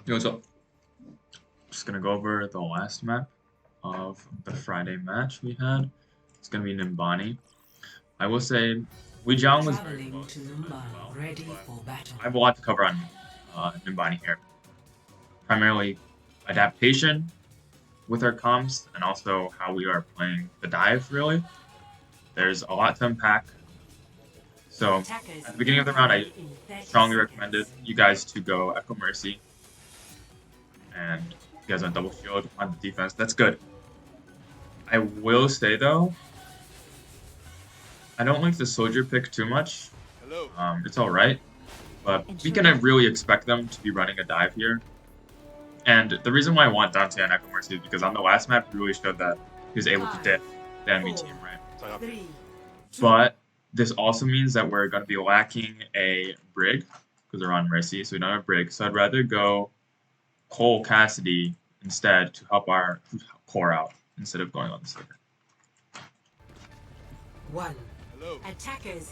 Yo, what's up? Just gonna go over the last map of the Friday match we had. It's gonna be Numbani. I will say, Weijang was very close to Numbani, well, ready for battle. I have a lot to cover on Numbani here. Primarily adaptation with our comms and also how we are playing the dive, really. There's a lot to unpack. So, at the beginning of the round, I strongly recommended you guys to go Echo Mercy. And you guys on double shield on the defense. That's good. I will say though, I don't like the soldier pick too much. It's alright, but we can really expect them to be running a dive here. And the reason why I want Dante on Echo Mercy is because on the last map he really showed that he was able to diff the enemy team, right? But this also means that we're going to be lacking a Brig because we're on Mercy, so we don't have a Brig. So I'd rather go Cole Cassidy instead to help our core out instead of going on the server.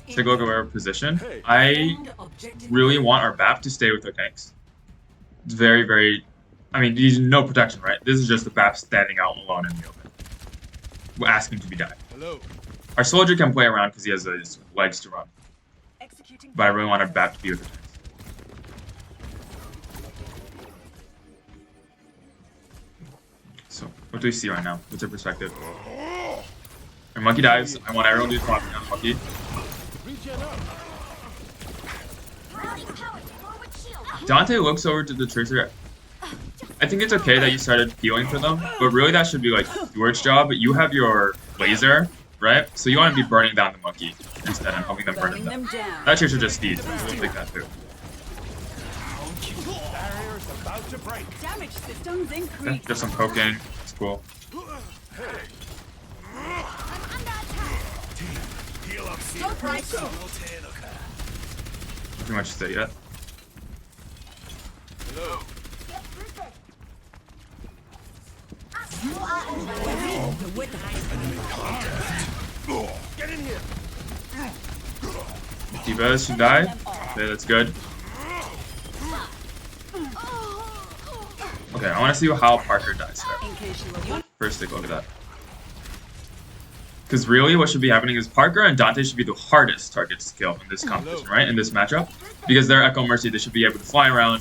Take a look at our position. I really want our BAP to stay with their tanks. It's very, very... I mean, there's no protection, right? This is just the BAP standing out alone in the open. We're asking to be died. Our soldier can play around because he has his legs to run. But I really want our BAP to be with the tanks. So, what do we see right now? What's your perspective? Our monkey dives. I want everyone to do flopping on the monkey. Dante looks over to the Tracer. I think it's okay that you started healing for them, but really that should be like Stuart's job. You have your laser, right? So you want to be burning down the monkey instead of helping them burn it down. That Tracer just steeds. We'll take that too. Damage systems increase. Okay, just some poking. It's cool. Nothing much to say yet. Get in here. D.Vas should die. Okay, that's good. Okay, I want to see how Parker dies there. First, take a look at that. Because really, what should be happening is Parker and Dante should be the hardest targets to kill in this competition, right? In this matchup. Because they're Echo Mercy, they should be able to fly around.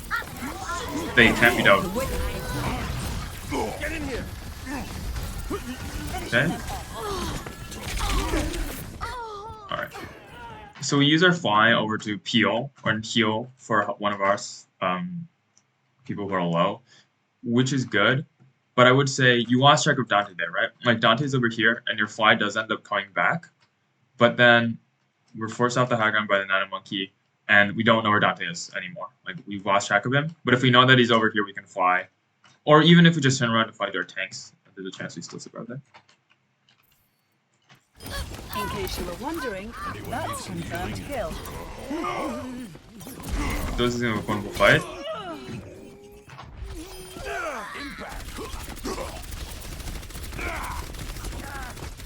They can't be done. Okay. Alright. So we use our fly over to peel or heal for one of our people who are low, which is good. But I would say you lost track of Dante there, right? Like Dante's over here, and your fly does end up coming back. But then we're forced off the high ground by the Nano Monkey, and we don't know where Dante is anymore. Like we've lost track of him. But if we know that he's over here, we can fly. Or even if we just turn around to fight their tanks, there's a chance we still survive there. In case you were wondering, that's confirmed kill. This is gonna be a wonderful fight.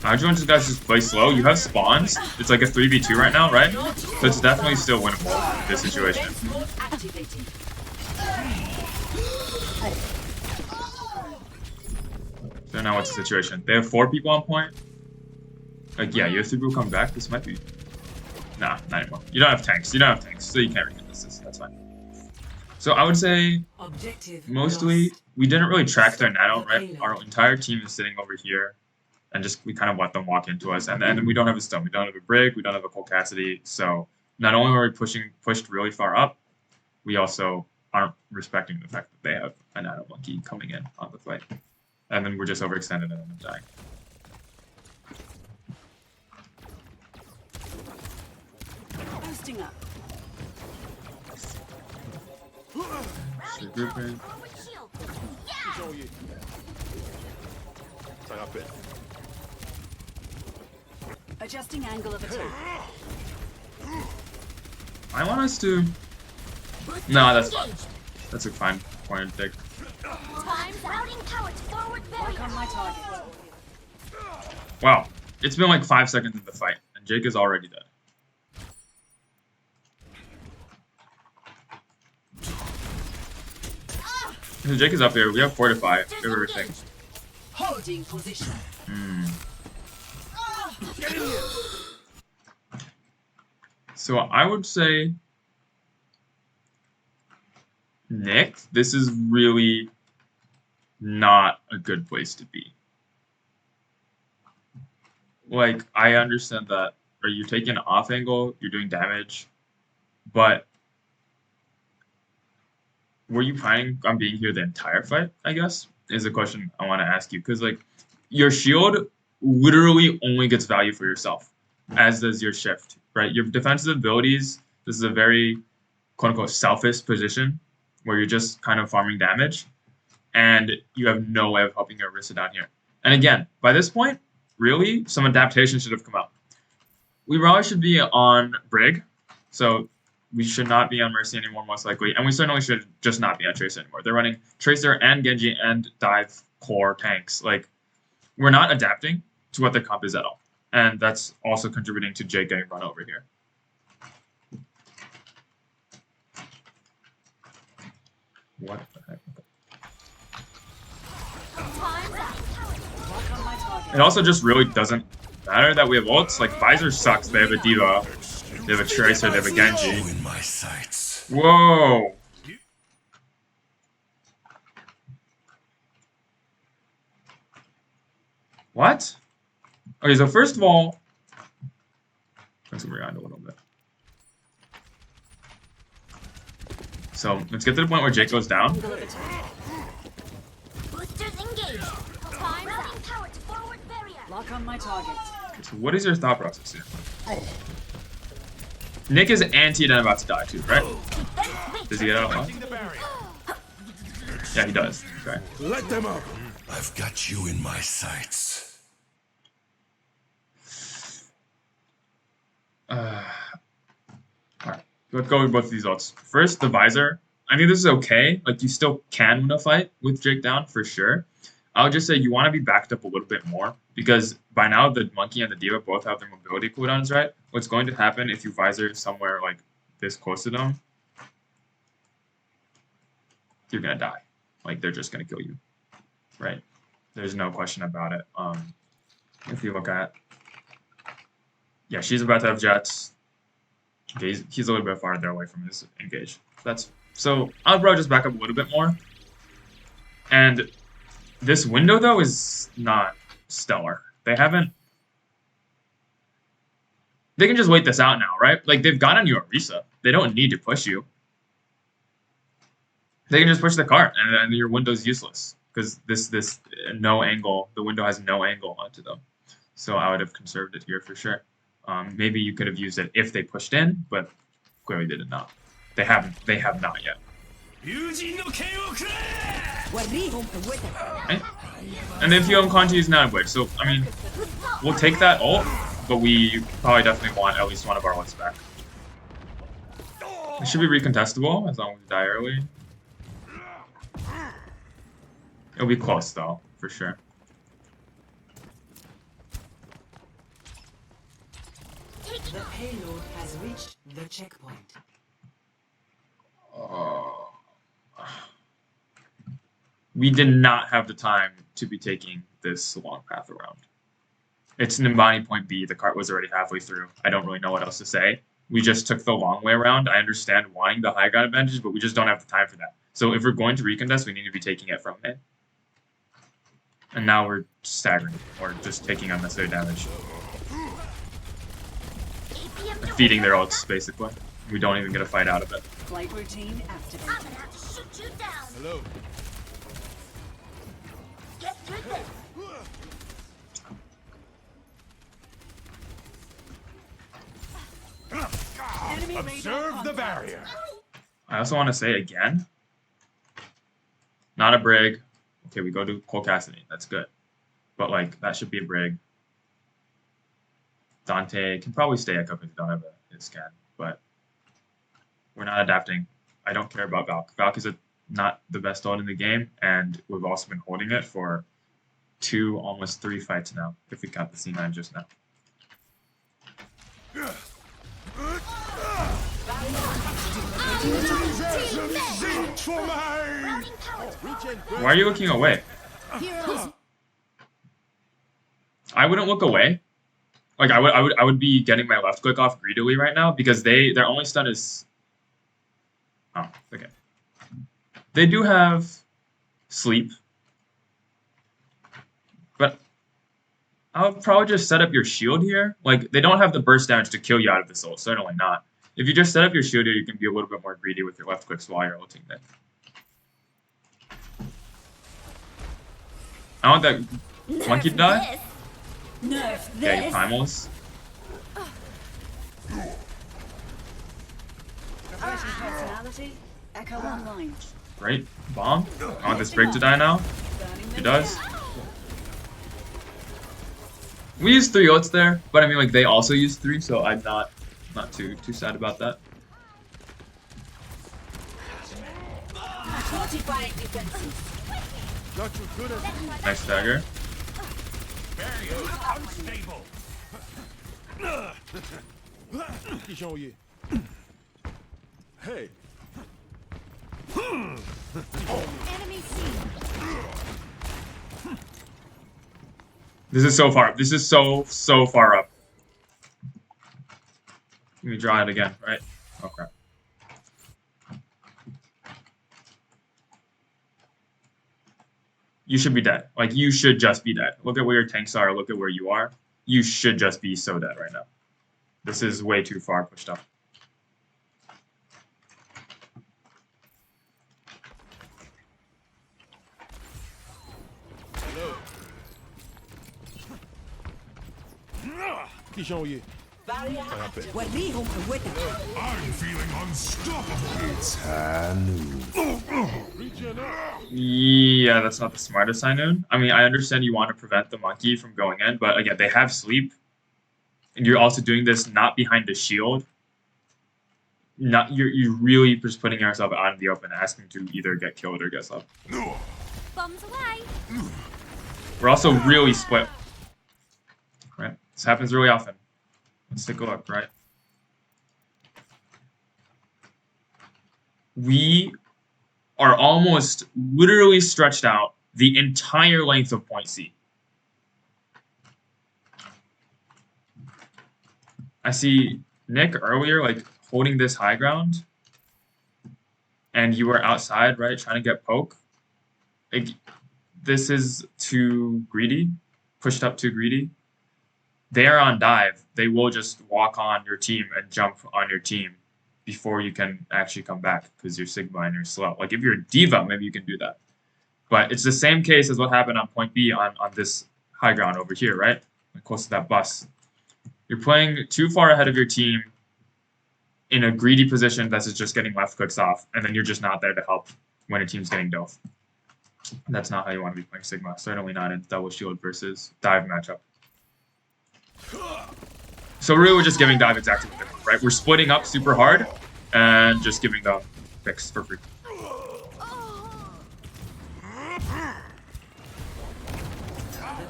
I just want you guys to just play slow. You have spawns. It's like a 3v2 right now, right? So it's definitely still winnable in this situation. So now what's the situation? They have 4 people on point. Like, yeah, you have 3 people come back. This might be... Nah, not anymore. You don't have tanks. You don't have tanks, so you can't read this. That's fine. So I would say, mostly, we didn't really track their nano, right? Our entire team is sitting over here, and just we kind of let them walk into us. And then we don't have a stun. We don't have a Brig. We don't have a Cole Cassidy. So not only are we pushed really far up, we also aren't respecting the fact that they have a nano monkey coming in on the fight. And then we're just overextended and then dying. Boosting up. Grouping. Adjusting angle of attack. I want us to... No, that's fine. That's a fine point to take. Work on my target. Wow. It's been like 5 seconds in the fight, and Jake is already dead. So Jake is up here. We have Fortify. We have everything. Holding position. So I would say, Nick, this is really not a good place to be. Like, I understand that, or you're taking an off angle, you're doing damage, but were you planning on being here the entire fight, I guess, is a question I want to ask you. Because, like, your shield literally only gets value for yourself, as does your shift, right? Your defensive abilities, this is a very, quote-unquote, selfish position where you're just kind of farming damage, and you have no way of helping your Orisa down here. And again, by this point, really, some adaptation should have come out. We probably should be on Brig, so we should not be on Mercy anymore, most likely. And we certainly should just not be on Tracer anymore. They're running Tracer and Genji and dive core tanks. Like, we're not adapting to what their comp is at all. And that's also contributing to Jake getting run over here. What the heck? It also just really doesn't matter that we have ults. Like, Visor sucks. They have a D.Va. They have a Tracer. They have a Genji. Whoa. What? Okay, so first of all, let's rewind a little bit. So let's get to the point where Jake goes down. Boosters engaged. Routing tower to forward barrier. Lock on my target. Okay, so what is your thought process here? Nick is anti and about to die too, right? Does he get out of Yeah, he does. Okay. Let them up. I've got you in my sights. Alright, let's go with both of these ults. First, the Visor. I think this is okay. Like, you still can win a fight with Jake down, for sure. I would just say you want to be backed up a little bit more, because by now the Monkey and the D.Va both have their mobility cooldowns, right? What's going to happen if you Visor somewhere, like, this close to them, you're going to die. Like, they're just going to kill you, right? There's no question about it. If you look at... Yeah, she's about to have jets. Okay, he's a little bit farther away from his engage. So I'll probably just back up a little bit more. And this window, though, is not stellar. They haven't... They can just wait this out now, right? Like, they've got on you Orisa. They don't need to push you. They can just push the cart, and your window's useless. Because this no angle, the window has no angle onto them. So I would have conserved it here for sure. Maybe you could have used it if they pushed in, but clearly they did not. They have not yet. Right? And if you own Conti is not a glitch, so I mean, we'll take that ult, but we probably definitely want at least one of our ults back. It should be recontestable as long as we die early. It'll be close though, for sure. The payload has reached the checkpoint. We did not have the time to be taking this long path around. It's Numbani point B. The cart was already halfway through. I don't really know what else to say. We just took the long way around. I understand wanting the high ground advantage, but we just don't have the time for that. So if we're going to recontest, we need to be taking it from mid. And now we're staggering, or just taking unnecessary damage. Feeding their ults, basically. We don't even get a fight out of it. Flight routine activated. I'm gonna have to shoot you down. Hello. Get through this. Enemy Observe the barrier. I also want to say again, not a Brig. Okay, we go to Cole Cassidy. That's good. But, like, that should be a Brig. Dante can probably stay echo because we don't have a scan, but we're not adapting. I don't care about Valk. Valk is not the best ult in the game, and we've also been holding it for 2, almost 3 fights now, if we count the C9 just now. Running tower to forward. Why are you looking away? Heroes. I wouldn't look away. Like I would be getting my left click off greedily right now because their only stun is. Oh, okay. They do have sleep, but I would probably just set up your shield here. Like they don't have the burst damage to kill you out of this ult, certainly not. If you just set up your shield here, you can be a little bit more greedy with your left clicks while you're ulting there. I want that monkey to die. Nerf Yeah, you this. primals. Refreshing personality. Echo online. Right? Bomb. I want this break to die now. Burning He the does. We used 3 ults there, but I mean like they also used 3, so I'm not too sad about that. Fortifying defenses. Nice dagger. Unstable. Hey. Enemy seen. This is so far. This is so far up. Let me draw it again, right? Oh crap. You should be dead. Like you should just be dead. Look at where your tanks are. Look at where you are. You should just be so dead right now. This is way too far pushed up. I'm feeling unstoppable. It's Yeah, that's not the smartest High-Noon. I mean, I understand you want to prevent the monkey from going in, but again, they have sleep. And you're also doing this not behind a shield. You're really just putting yourself out in the open, asking to either get killed or get sub. Bombs away. We're also really split. Right? This happens really often. Let's take a look, right? We are almost literally stretched out the entire length of point C. I see Nick earlier, like, holding this high ground, and you were outside, right, trying to get poke. Like, this is too greedy, pushed up too greedy. They are on dive. They will just walk on your team and jump on your team before you can actually come back because you're Sigma and you're slow. Like, if you're a diva, maybe you can do that. But it's the same case as what happened on point B on this high ground over here, right? Like, close to that bus. You're playing too far ahead of your team in a greedy position that's just getting left clicks off, and then you're just not there to help when a team's getting dove. That's not how you want to be playing Sigma. Certainly not in double shield versus dive matchup. So really we're just giving dive exactly what they want, right? We're splitting up super hard and just giving them picks for free. The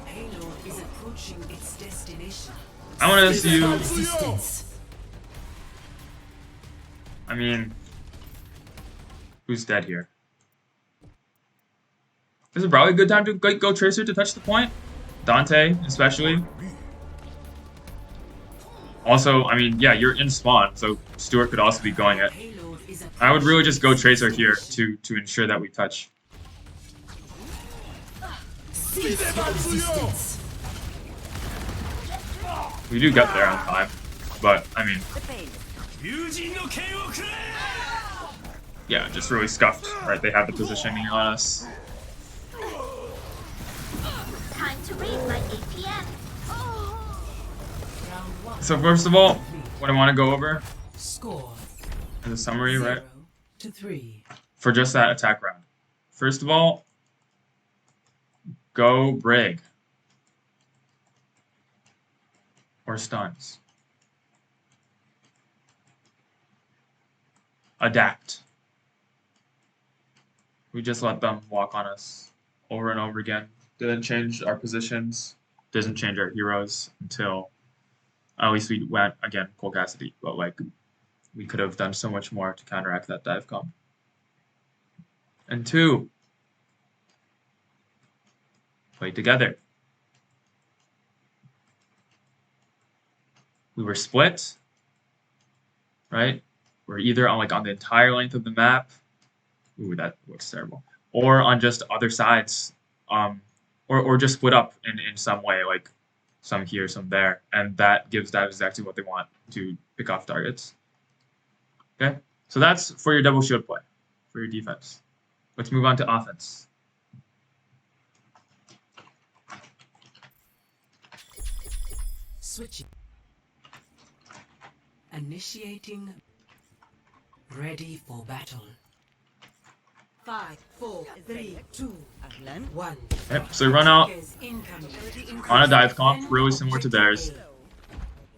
payload is approaching its destination. I want to see you. Resistance. I mean, who's dead here? This is probably a good time to go Tracer to touch the point. Dante, especially. Also, I mean, yeah, you're in spawn, so Stuart could also be going it. I would really just go Tracer here to ensure that we touch. Resistance. We do get there on time, but I mean, yeah, just really scuffed, right? They have the positioning on us. Time to read my APM. So first of all, what I want to go over Score is a summary, right? 0-3. For just that attack round. First of all, go Brig. Or stuns. Adapt. We just let them walk on us over and over again. Didn't change our positions. Didn't change our heroes until at least we went, again, Cole Cassidy. But like, we could have done so much more to counteract that dive comp. and 2 played together. We were split, right? We're either on like on the entire length of the map. Ooh, that looks terrible. Or on just other sides, or just split up in some way, like some here, some there, and that gives that exactly what they want to pick off targets. Okay, so that's for your double shield play, for your defense. Let's move on to offense. Switching. Initiating. Ready for battle. 5, 4, 3, 2, 1. Yep, so run out Incoming. on a dive comp, really similar to theirs.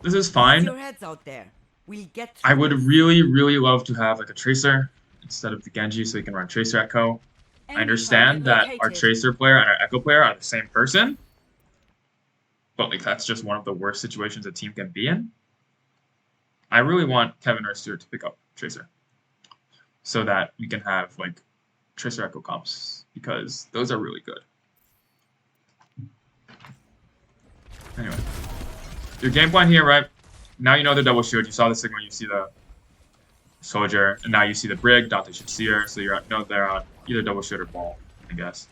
This is fine. Your heads out there. We'll get I would really, really love to have like a Tracer instead of the Genji so we can run Tracer Echo. I understand that our Tracer player and our Echo player are the same person, but like that's just one of the worst situations a team can be in. I really want Kevin or Stuart to pick up Tracer so that we can have like Tracer Echo comps because those are really good. Anyway, your game plan here, right? Now you know the double shield. You saw the Sigma, you see the Soldier, and now you see the Brig. Dante should see her, so you're they're on either double shield or ball, I guess.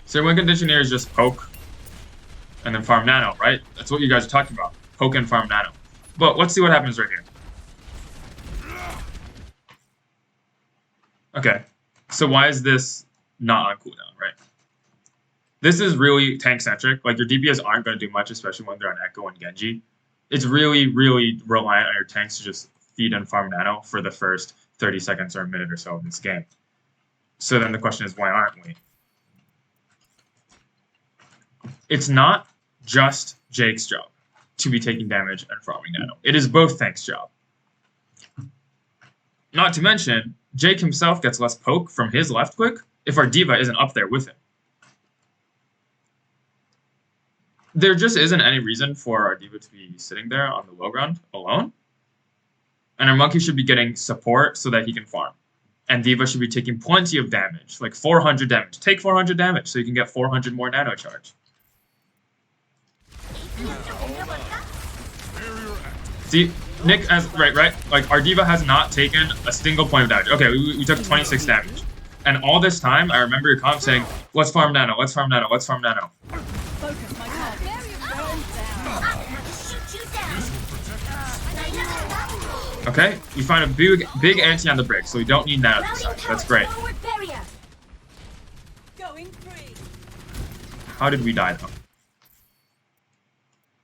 So your win condition here is just poke and then farm nano, right? That's what you guys are talking about. Poke and farm nano. But let's see what happens right here. Okay, so why is this not on cooldown, right? This is really tank-centric. Like, your DPS aren't going to do much, especially when they're on Echo and Genji. It's really, really reliant on your tanks to just feed and farm nano for the first 30 seconds or a minute or so of this game. So then the question is, why aren't we? It's not just Jake's job to be taking damage and farming nano. It is both tanks' job. Not to mention, Jake himself gets less poke from his left click if our D.Va isn't up there with him. There just isn't any reason for our D.Va to be sitting there on the low ground alone. And our Monkey should be getting support so that he can farm. And D.Va should be taking plenty of damage, like 400 damage. Take 400 damage so you can get 400 more nano charge. See, Nick, right, like our D.Va has not taken a single point of damage. Okay, we took 26 damage. And all this time, I remember your comp saying, let's farm nano, let's farm nano, let's farm nano. Focus my target. Okay, we find a big anti on the Brig, so we don't need nano this time. That's great. Going free. How did we die, though?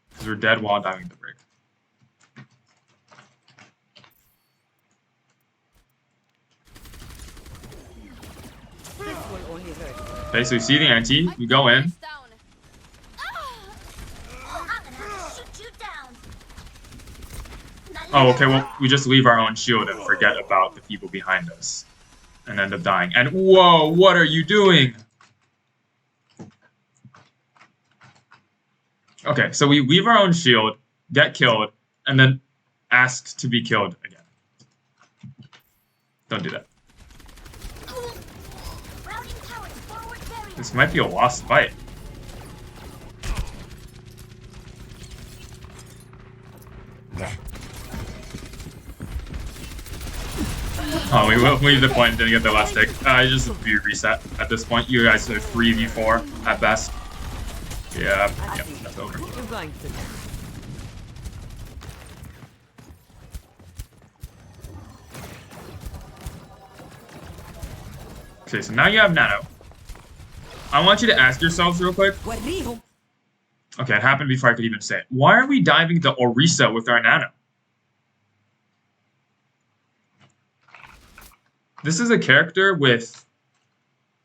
Because we're dead while diving the Brig. Okay, so we see the anti, we go in. Oh, okay, well, we just leave our own shield and forget about the people behind us. And end up dying. And whoa, what are you doing? Okay, so we leave our own shield, get killed, and then ask to be killed again. Don't do that. This might be a lost fight. Oh, we will leave the point and didn't get the last tick. Just view reset at this point. You guys are 3v4 at best. Yeah, that's over. Okay, so now you have nano. I want you to ask yourselves real quick. Okay, it happened before I could even say it. Why are we diving the Orisa with our nano? This is a character with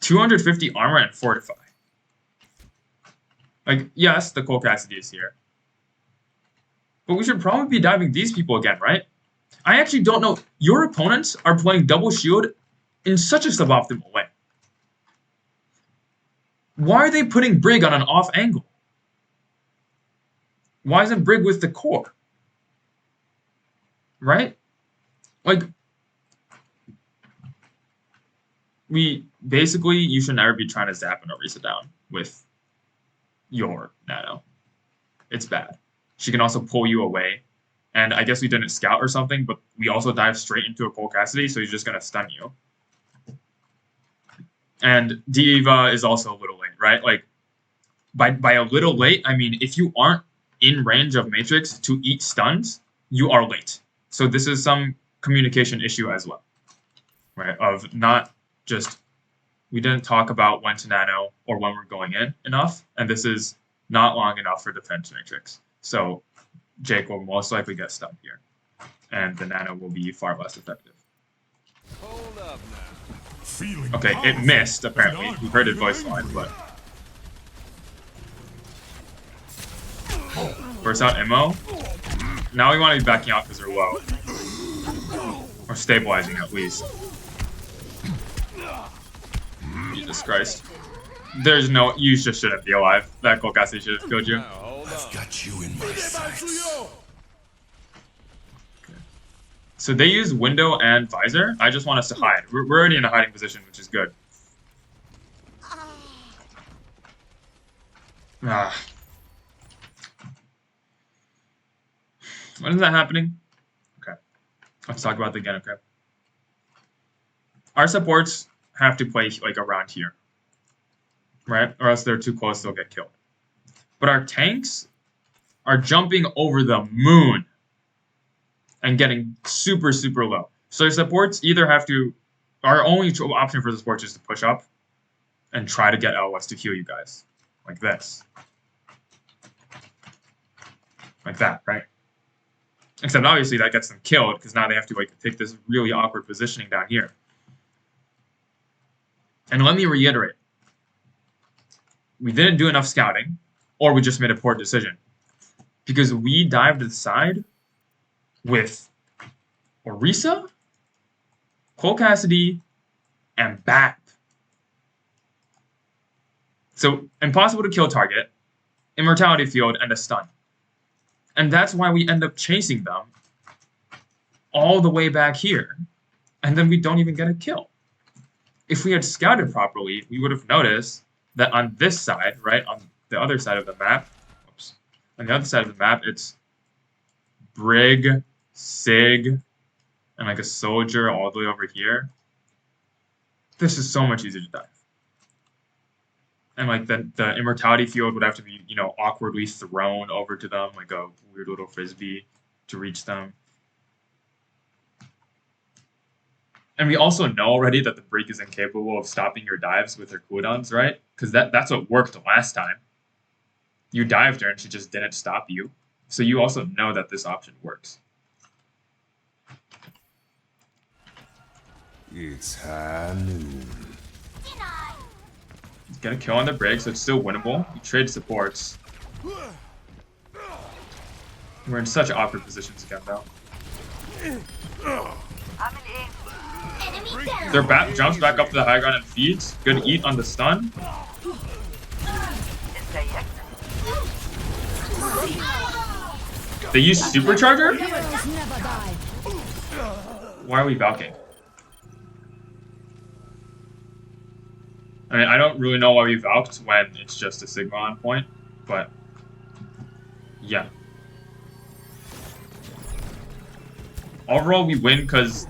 250 armor and fortify. Like, yes, the Cole Cassidy is here. But we should probably be diving these people again, right? I actually don't know. Your opponents are playing double shield in such a suboptimal way. Why are they putting Brig on an off angle? Why isn't Brig with the core? Right? Like, basically, you should never be trying to zap an Orisa down with your Nano. It's bad. She can also pull you away. And I guess we didn't scout or something, but we also dive straight into a Cole Cassidy, so he's just going to stun you. And D.Va is also a little late, right? Like, by a little late, I mean, if you aren't in range of Matrix to eat stuns, you are late. So this is some communication issue as well, right? Of not just, we didn't talk about when to nano or when we're going in enough, and this is not long enough for defense Matrix. So Jake will most likely get stunned here, and the nano will be far less effective. Hold up now. Okay, it missed, apparently. We heard it voice line, but... Burst out ammo. Now we want to be backing out because we're low. Or stabilizing, at least. Jesus Christ. There's no... You just shouldn't be alive. That Golgasi should have killed you. I've got you in my sights. So they use window and visor. I just want us to hide. We're already in a hiding position, which is good. Ah. When is that happening? Okay. Let's talk about the again, okay? Our supports have to play like around here. Right? Or else they're too close, they'll get killed. But our tanks are jumping over the moon and getting super, super low. So supports either have to... Our only option for the supports is to push up and try to get LOS to heal you guys. Like this. Like that, right? Except obviously that gets them killed because now they have to like take this really awkward positioning down here. And let me reiterate. We didn't do enough scouting, or we just made a poor decision. Because we dived to the side with Orisa, Cole Cassidy, and Bap. So, impossible to kill target, immortality field, and a stun. And that's why we end up chasing them all the way back here. And then we don't even get a kill. If we had scouted properly, we would have noticed that on this side, right, on the other side of the map, oops, on the other side of the map, it's Brig, Sig, and like a soldier all the way over here. This is so much easier to dive. And like the immortality field would have to be, you know, awkwardly thrown over to them, like a weird little frisbee to reach them. And we also know already that the Brig is incapable of stopping your dives with her cooldowns, right? Because that's what worked last time. You dived her and she just didn't stop you. So you also know that this option works. It's high noon. Get a kill on the Brig, so it's still winnable. We trade supports. We're in such awkward positions again, though. Enemy down. Their Bat jumps back up to the high ground and feeds. Good eat on the stun. They use Supercharger? Heroes never die. Why are we Valking? I mean, I don't really know why we Valked when it's just a Sigma on point, but yeah. Overall, we win because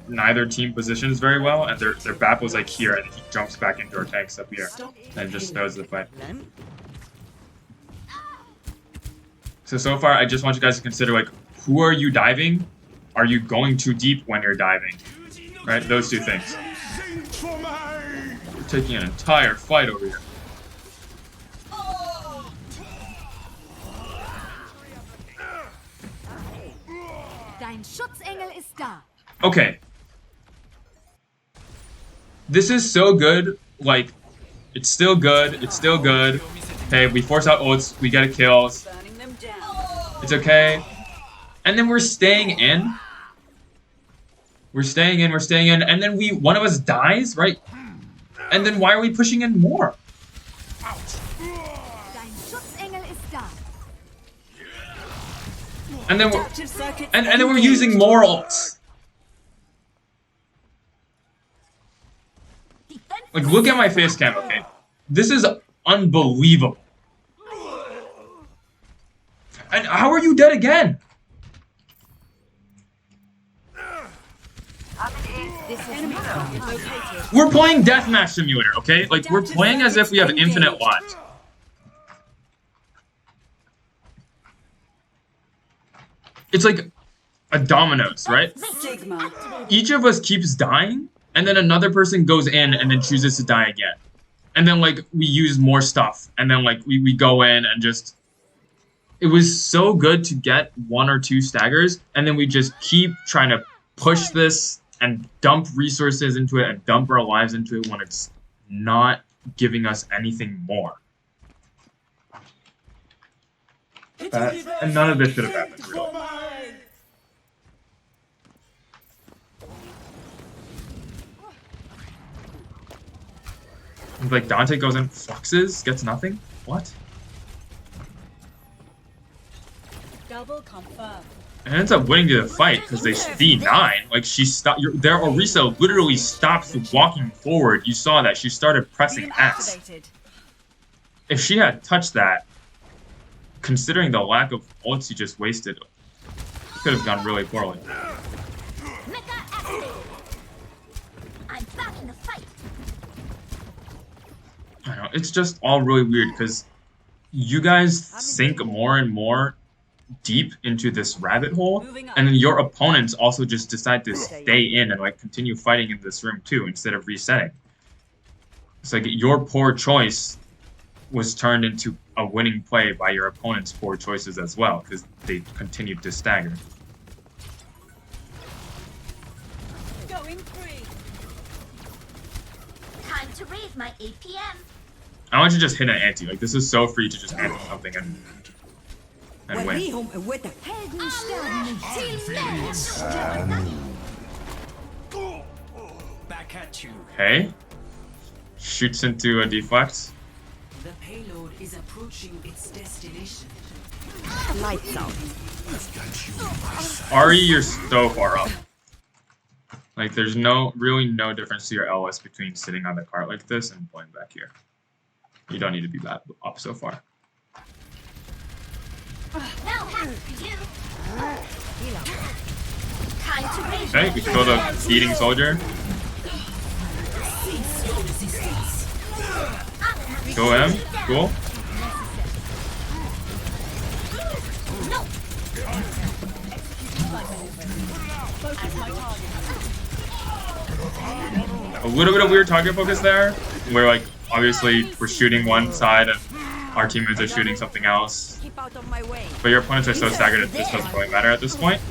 neither team positions very well, and their BAP was like here, and he jumps back into our tanks up here, and just knows the fight. So far, I just want you guys to consider, like, who are you diving? Are you going too deep when you're diving? Right? Those two things. We're taking an entire fight over here. Dein Schutzengel ist da. Okay. This is so good. Like, it's still good. It's still good. Okay, we force out ults. We get a kill. Burning them down. It's okay. And then we're staying in. We're staying in. We're staying in. And then one of us dies, right? And then why are we pushing in more? Dein Schutzengel ist da. And then we're Adaptive circuit and then we're using more ults. Die Like, look at my face cam, okay? This is unbelievable. And how are you dead again? We're playing Deathmatch Simulator, okay? Like, we're playing as if we have infinite lives. It's like a dominoes, right? Sigma. Each of us keeps dying, and then another person goes in and then chooses to die again. And then, like, we use more stuff, and then, like, we go in and just... It was so good to get 1 or 2 staggers, and then we just keep trying to push this and dump resources into it and dump our lives into it when it's not giving us anything more. And none of this should have happened, really. Like, Dante goes in, fluxes, gets nothing? What? Double confirm. And ends up winning the fight because they D9. Like, she stopped. Their Orisa literally stops walking forward. You saw that. She started pressing Beam S. activated. If she had touched that, considering the lack of ults she just wasted, it could have gone really poorly. Mecha activated. I'm back in the fight. I don't know. It's just all really weird because you guys sink more and more deep into this rabbit hole, and then your opponents also just decide to stay in and like continue fighting in this room too instead of resetting. It's like your poor choice was turned into a winning play by your opponent's poor choices as well because they continued to stagger. Going free. Time to raise my APM. I want you to just hit an anti. Like, this is so free to just anti something and win. Back at you. Okay. Shoots into a deflect. The payload is approaching its destination. Lights out. I've got you in my sights. Ari, you're so far up. Like, there's really no difference to your LS between sitting on the cart like this and playing back here. You don't need to be that up so far. No hack for you. Time to raise Okay, we killed a eating soldier. Go him. Cool. A little bit of weird target focus there, where like obviously we're shooting one side and our teammates are shooting something else. Keep out of my way. But your opponents are so staggered that this doesn't really matter at this point.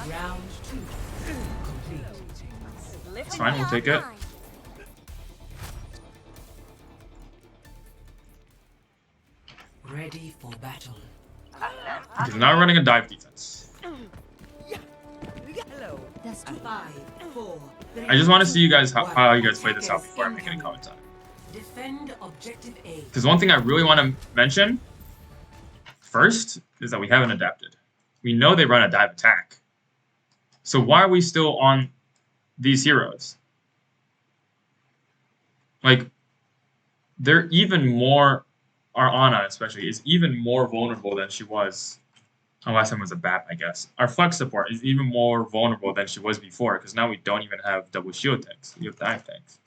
Round 2 complete. It's fine, we'll take it. Ready for battle. He's not running a dive defense. Hello. That's 5, 4, 3. I just want to see you guys how you guys play this out before I make any comments on it. Defend objective A. Because one thing I really want to mention first is that we haven't adapted. We know they run a dive attack. So why are we still on these heroes? Like, they're even more, our Ana especially, is even more vulnerable than she was. Oh, last time was a BAP, I guess. Our flex support is even more vulnerable than she was before, because now we don't even have double shield tanks. We have dive tanks.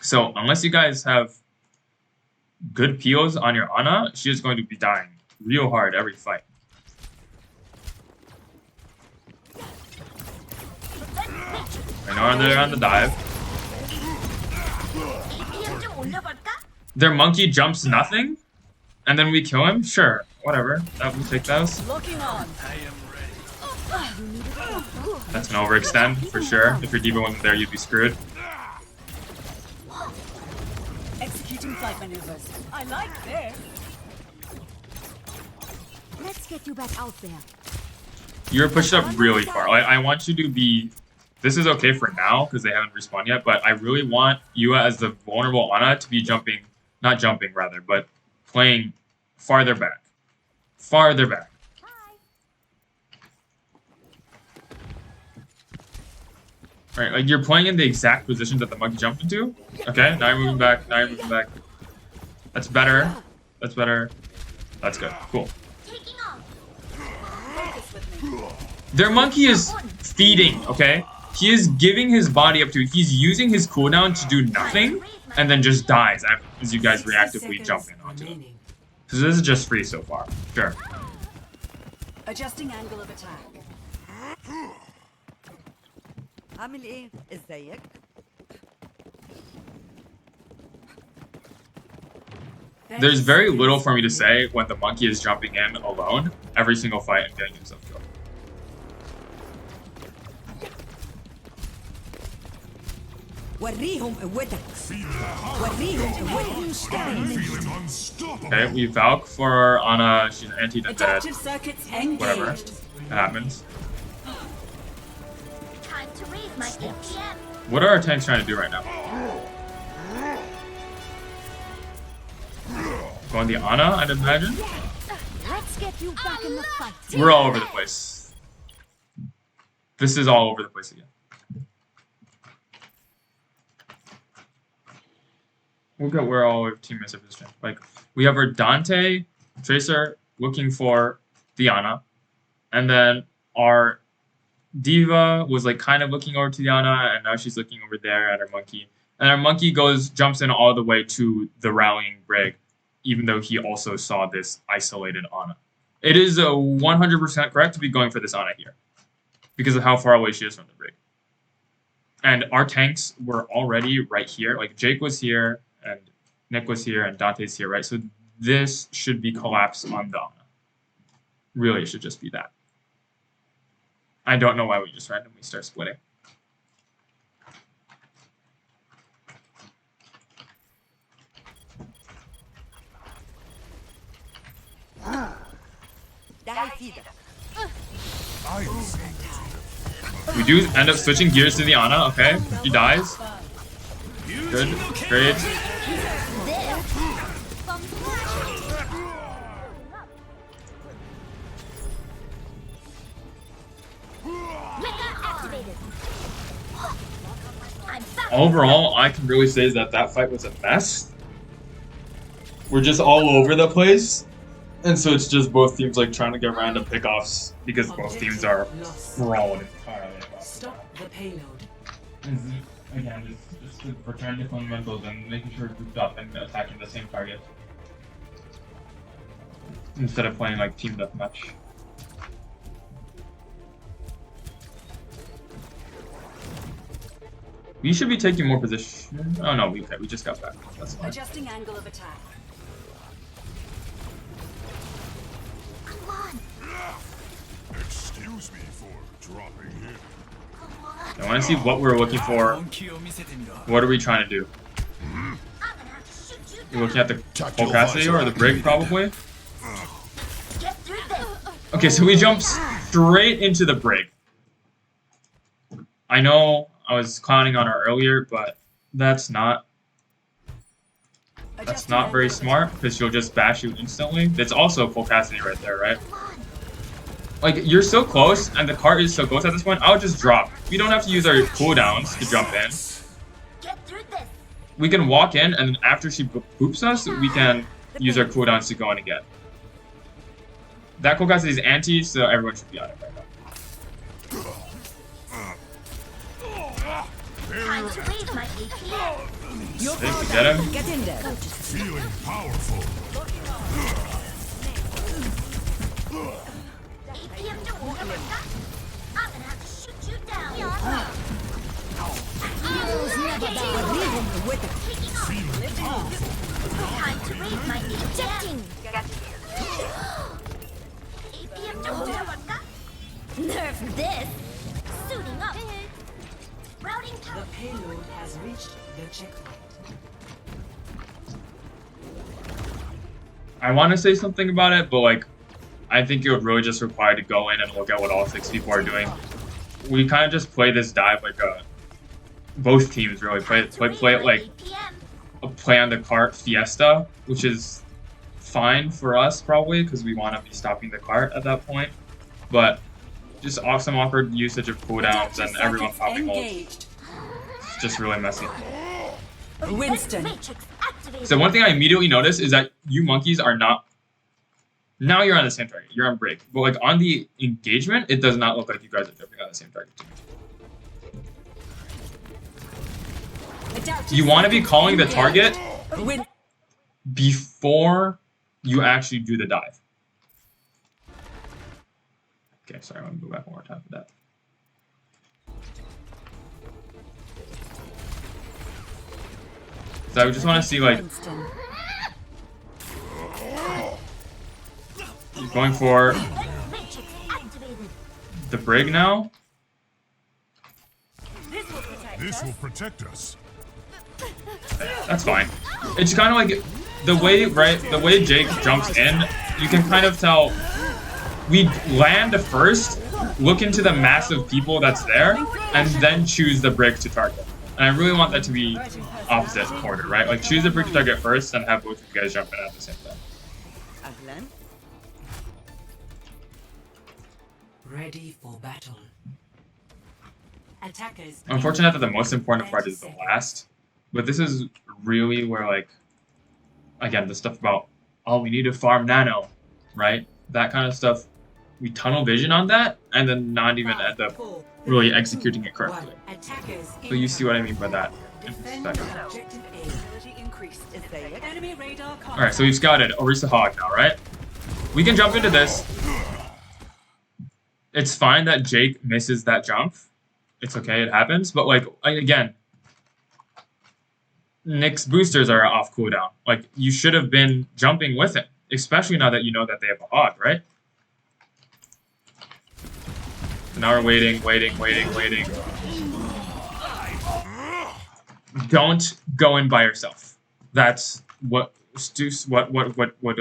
So unless you guys have good POs on your Ana, she is going to be dying real hard every fight. I know they're on the dive. APM 좀 올려볼까? Their monkey jumps nothing, and then we kill him? Sure, whatever. That will take those. Locking on. That's an overextend, for sure. If your D.Va wasn't there, you'd be screwed. Executing flight maneuvers. I like this. Let's get you back out there. You're pushed up really far. I want you to be... This is okay for now, because they haven't respawned yet, but I really want you as the vulnerable Ana to be jumping... Not jumping, rather, but playing farther back. Farther back. Right, like you're playing in the exact position that the monkey jumped into. Okay, now you're moving back, now you're moving back. That's better. That's better. That's good. Cool. Taking off. Their monkey is feeding, okay? He is giving his body up to it. He's using his cooldown to do nothing and then just dies as you guys reactively jump in onto it. So this is just free so far. Sure. Adjusting angle of attack. عامل ايه؟ ازيك؟ There's very little for me to say when the monkey is jumping in alone every single fight and getting himself killed. وريهم قوتك. وريهم قوتك. Okay, we Valk for Ana. She's anti-dead. Adaptive circuits Whatever. engaged. That happens. Time to raise my APM. What are our tanks trying to do right now? Going the Ana, I'd imagine? Let's get you back in the fight. We're all over the place. This is all over the place again. Look at where all our teammates are positioned. Like, we have our Dante, Tracer looking for Diana, and then our Diva was like kind of looking over to Diana, and now she's looking over there at our monkey. And our monkey jumps in all the way to the rallying brig, even though he also saw this isolated Ana. It is 100% correct to be going for this Ana here, because of how far away she is from the brig. And our tanks were already right here. Like, Jake was here, and Nick was here, and Dante's here, right? So this should be collapsed on the Ana. Really, it should just be that. I don't know why we just randomly start splitting. We do end up switching gears to the Ana, okay? He dies. Good. Great. Overall, I can really say that that fight was a mess. We're just all over the place. And so it's just both teams like trying to get random pickoffs because both teams are sprawled entirely. Stop the payload. Again, just to return to fundamentals and making sure grouped up and attacking the same target. Instead of playing like team deathmatch. We should be taking more position. Oh no, we just got back. That's fine. Adjusting angle of attack. Come on. Excuse me for dropping in. I want to see what we're looking for. What are we trying to do? I'm gonna have to shoot you We're looking at the Tactical Volcassi or the visor brig, activated. probably. Get through this. Okay, so we jump straight into the brig. I know I was clowning on her earlier, but that's not very smart because she'll just bash you instantly. It's also Volcassi right there, right? Like, you're so close, and the cart is so close at this point, I'll just drop. We don't have to use our cooldowns to jump in. Get through this. We can walk in, and then after she poops us, we can use our cooldowns to go in again. That Volcassi is anti, so everyone should be on it right now. Time to raise my APM. Did we get him? Get in there. Feeling powerful. APM to water. I'm gonna have to shoot you down. وريهم قوتك. Time to raise my APM. APM to water. Nerf this. Suiting up. Routing The tower. payload has reached the checkpoint. I want to say something about it, but like, I think it would really just require to go in and look at what all 6 people are doing. We kind of just play this dive like both teams really play it like a play on the cart fiesta, which is fine for us probably because we want to be stopping the cart at that point. But just awesome awkward usage of cooldowns and everyone popping ults. Engaged. just really messy. Winston. Matrix activated. So one thing I immediately noticed is that you monkeys are not. Now you're on the same target. You're on break, but like on the engagement, it does not look like you guys are jumping on the same target. You want to be calling the target before you actually do the dive. Okay, sorry, I'm gonna go back one more time for that. So I just want to see like he's going for Matrix activated. the brig now. This will protect us. That's fine. It's kind of like the way, right? The way Jake jumps in, you can kind of tell. We land first, look into the mass of people that's there, and then choose the brig to target. And I really want that to be opposite order, right? Like choose the brig to target first, and have both of you guys jump in at the same time. Ahlan. Ready for battle. Attackers. Unfortunate that the most important part is the last, but this is really where, like, again, the stuff about, oh, we need to farm nano, right? That kind of stuff. We tunnel vision on that, and then not even end up really executing it correctly. So you see what I mean by that. Alright, so we've scouted Orisa Hog now, right? We can jump into this. It's fine that Jake misses that jump. It's okay, it happens. But, like, again, Nick's boosters are off cooldown. Like, you should have been jumping with him, especially now that you know that they have a hog, right? So now we're waiting. Don't go in by yourself. That's what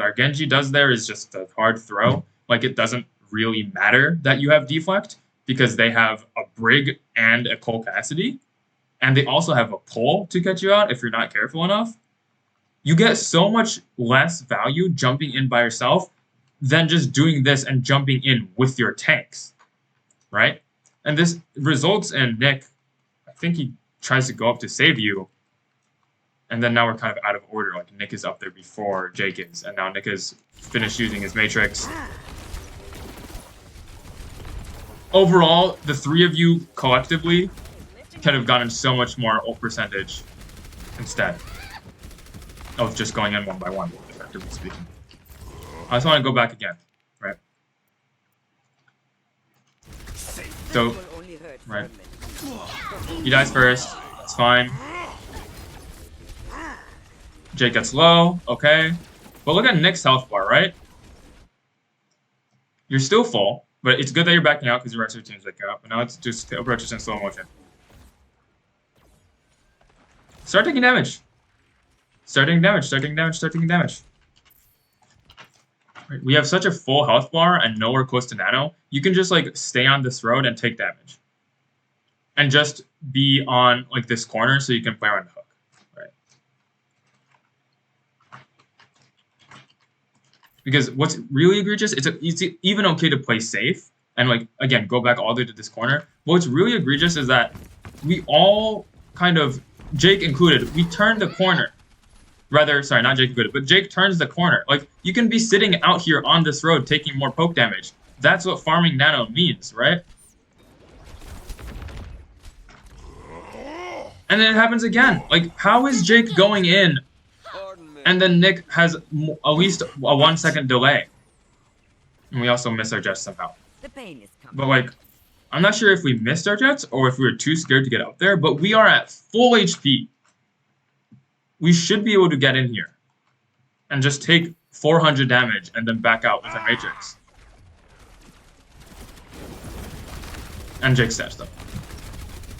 our Genji does there is just a hard throw. Like, it doesn't really matter that you have deflect because they have a brig and a Cole Cassidy. And they also have a pull to catch you out if you're not careful enough. You get so much less value jumping in by yourself than just doing this and jumping in with your tanks, right? And this results in Nick, I think he tries to go up to save you, and then now we're kind of out of order. Like, Nick is up there before Jake is, and now Nick has finished using his Matrix. Overall, the three of you collectively could have gotten so much more ult percentage instead of just going in one by one, effectively speaking. I just want to go back again, right? So, right. He dies first. That's fine. Jake gets low. Okay. But look at Nick's health bar, right? You're still full, but it's good that you're backing out because the rest of your team's backing up. But now it's just approaches in slow motion. Start taking damage. Start taking damage. Right. We have such a full health bar and nowhere close to nano. You can just, like, stay on this road and take damage. And just be on, like, this corner so you can play around the hook. Right. Because what's really egregious, it's even okay to play safe and, like, again, go back all the way to this corner. But what's really egregious is that we all kind of, Jake included, we turned the corner. Rather, sorry, not Jake included, but Jake turns the corner. Like, you can be sitting out here on this road taking more poke damage. That's what farming nano means, right? And then it happens again. Like, how is Jake going in and then Nick has at least a 1 second delay? And we also miss our jets somehow. But, like, I'm not sure if we missed our jets or if we were too scared to get up there, but we are at full HP. We should be able to get in here and just take 400 damage and then back out with our Matrix. And Jake stashed them.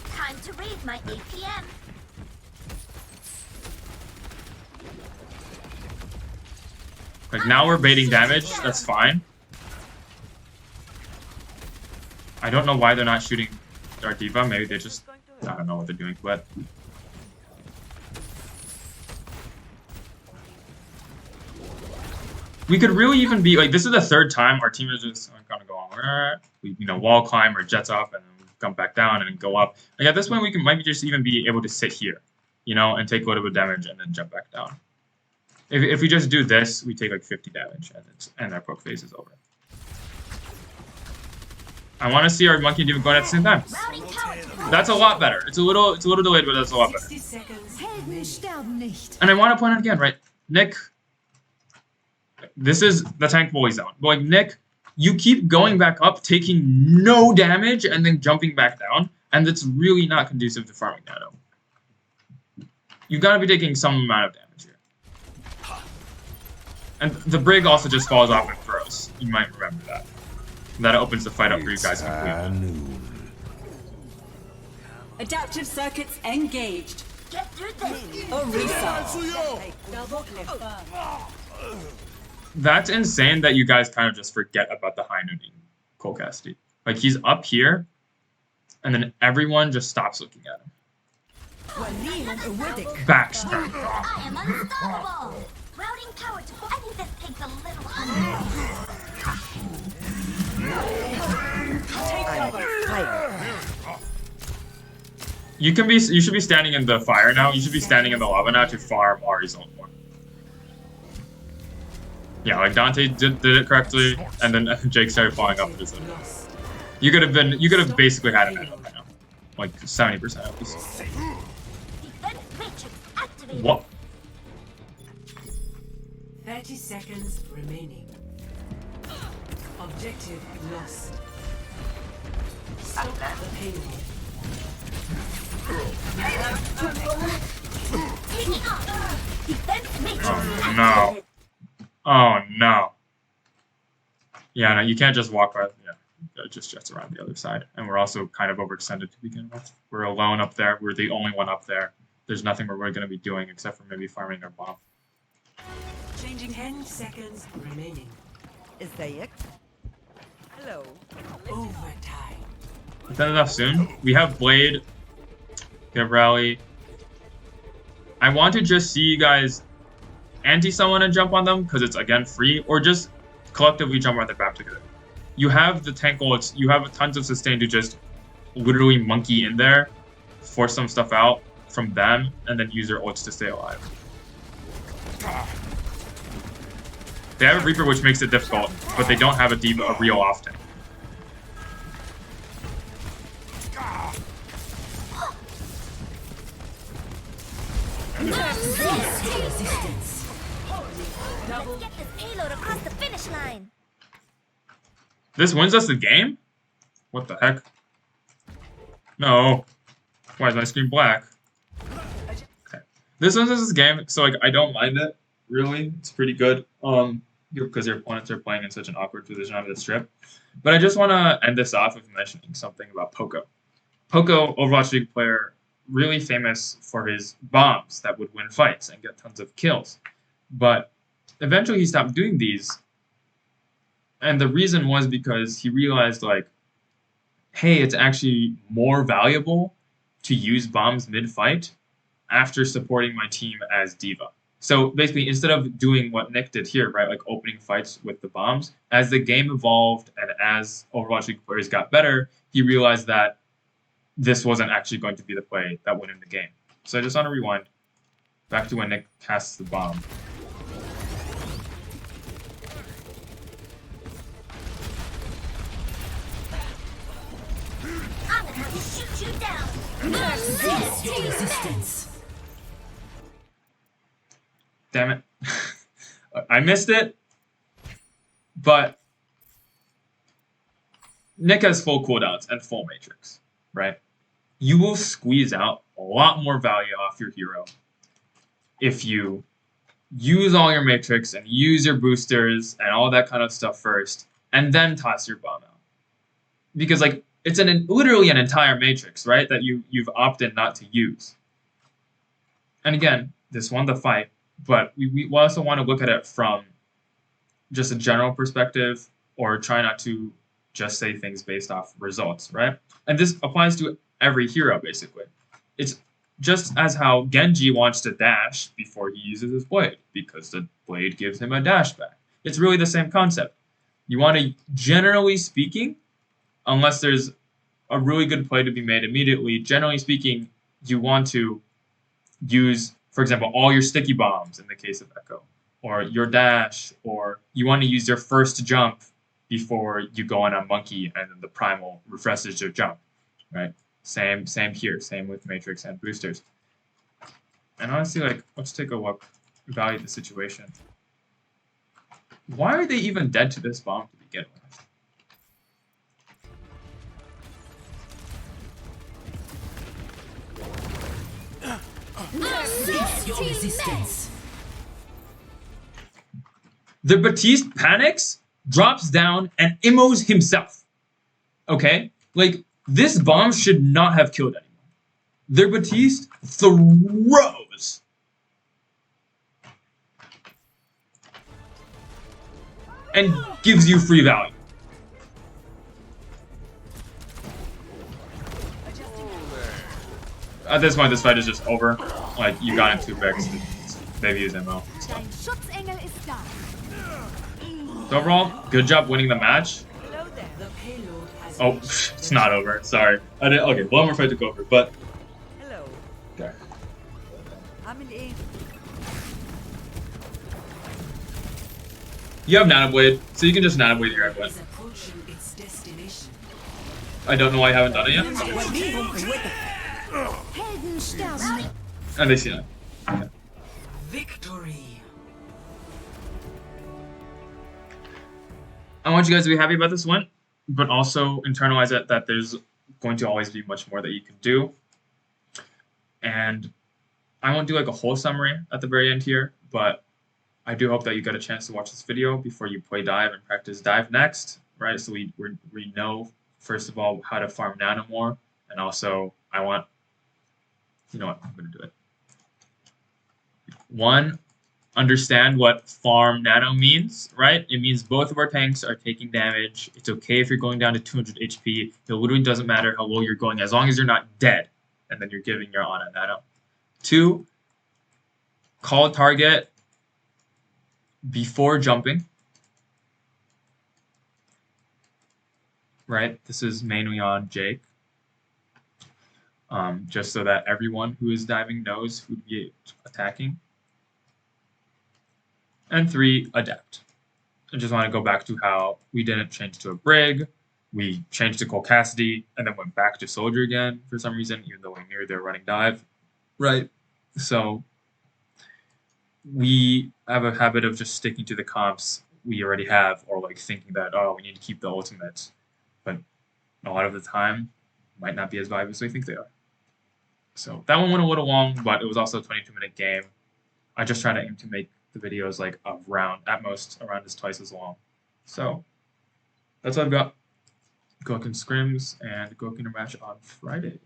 Time to raid my APM. Like, now we're baiting damage. That's fine. I don't know why they're not shooting our D.Va. Maybe they just, I don't know what they're doing, but we could really even be, like, this is the third time our team is just gonna go on. We, wall climb or jets up and then come back down and go up. Like at this point, we might just even be able to sit here, you know, and take a little bit of damage and then jump back down. If we just do this, we take like 50 damage and our poke phase is over. I want to see our monkey and demon going at the same time. That's a lot better. It's a little delayed, but that's a lot better. 60 seconds. And I want to point out again, right, Nick. This is the tank bully zone. But like Nick, you keep going back up, taking no damage, and then jumping back down, and that's really not conducive to farming Nano. You've got to be taking some amount of damage here. And the brig also just falls off and throws. You might remember that. That opens the fight up for you guys completely. Adaptive circuits engaged. Get through this. A restart. Double confirmed. That's insane that you guys kind of just forget about the high nooning Cole Cassidy. Like, he's up here, and then everyone just stops looking at him. Backstab. I am unstoppable. Routing power to. I think this takes a little harder. You should be standing in the fire now. You should be standing in the lava now to farm Ari's own one. Yeah, like Dante did it correctly, and then Jake started falling off his own. You could have basically had an end right now, like 70% at least. What? 30 seconds remaining. Objective lost. Stop the payload. Oh no. Oh no. Yeah, no, you can't just walk by. Yeah, just jets around the other side. And we're also kind of overextended to begin with. We're alone up there. We're the only one up there. There's nothing we're going to be doing except for maybe farming our bomb. Changing 10 seconds remaining. Is that it? Hello. Overtime. Is that enough soon? We have Blade. We have Rally. I want to just see you guys anti someone and jump on them because it's again free, or just collectively jump on their back together. You have the tank ults, you have tons of sustain to just literally monkey in there, force some stuff out from them, and then use their ults to stay alive. They have a Reaper, which makes it difficult, but they don't have a D.Va a real often. Resistance. Let's get this payload across the finish line. This wins us the game? What the heck? No. Why is my screen black? Okay. This wins us this game, so like I don't mind it, really. It's pretty good. Because your opponents are playing in such an awkward position on the strip. But I just want to end this off with mentioning something about Poco. Poco, Overwatch League player, really famous for his bombs that would win fights and get tons of kills. But eventually he stopped doing these. And the reason was because he realized, like, hey, it's actually more valuable to use bombs mid-fight after supporting my team as D.Va. So basically, instead of doing what Nick did here, right, like opening fights with the bombs, as the game evolved and as Overwatch League players got better, he realized that this wasn't actually going to be the play that won in the game. So I just want to rewind back to when Nick casts the bomb. I'm gonna have to shoot you down. Resistance. Damn it. I missed it. But Nick has full cooldowns and full matrix, right? You will squeeze out a lot more value off your hero if you use all your matrix and use your boosters and all that kind of stuff first, and then toss your bomb out. Because like it's literally an entire matrix, right? That you've opted not to use. And again, this won the fight, but we also want to look at it from just a general perspective, or try not to just say things based off results, right? And this applies to every hero, basically. It's just as how Genji wants to dash before he uses his blade, because the blade gives him a dash back. It's really the same concept. You want to, generally speaking, unless there's a really good play to be made immediately. Generally speaking, you want to use, for example, all your sticky bombs in the case of Echo, or your dash, or you want to use your first jump before you go on a monkey and then the primal refreshes your jump, right? Same here, same with Matrix and boosters. And honestly, like, let's take a look, evaluate the situation. Why are they even dead to this bomb to begin with? Your resistance. The Batiste panics, drops down, and immos himself. Okay? Like, this bomb should not have killed anyone. Their Batiste throws. And gives you free value. At this point, this fight is just over. Like, you got into Vex. They've used ammo. Dein Schutzengel ist da. So overall, good job winning the match. Hello there. The payload has Oh, reached it's not over. Sorry. I didn't. Okay, one more fight to go over, but Hello. okay. I'm in aim. You have Nanoblade, so you can just Nanoblade your is Airblade. approaching its destination. I don't know why I haven't done it yet. Helden sterben. And they see that. Okay. Victory. I want you guys to be happy about this win, but also internalize it that there's going to always be much more that you can do. And I won't do like a whole summary at the very end here, but I do hope that you get a chance to watch this video before you play Dive and practice Dive next, right? So we know, first of all, how to farm Nano more, and also I want, you know what, I'm going to do it. 1, understand what farm Nano means, right? It means both of our tanks are taking damage. It's okay if you're going down to 200 HP. It literally doesn't matter how low you're going as long as you're not dead, and then you're giving your Ana Nano. 2, call a target before jumping, right? This is mainly on Jake, just so that everyone who is diving knows who to be attacking. And 3, adapt. I just want to go back to how we didn't change to a Brig, we changed to Cole Cassidy, and then went back to Soldier again for some reason, even though we knew they were running dive, right? So we have a habit of just sticking to the comps we already have, or like thinking that, oh, we need to keep the ultimates, but a lot of the time might not be as viable as we think they are. So that one went a little long, but it was also a 22-minute game. I just try to aim to make the videos like around, at most around as twice as long. So that's what I've got. Gokin scrims and Gokin match on Friday.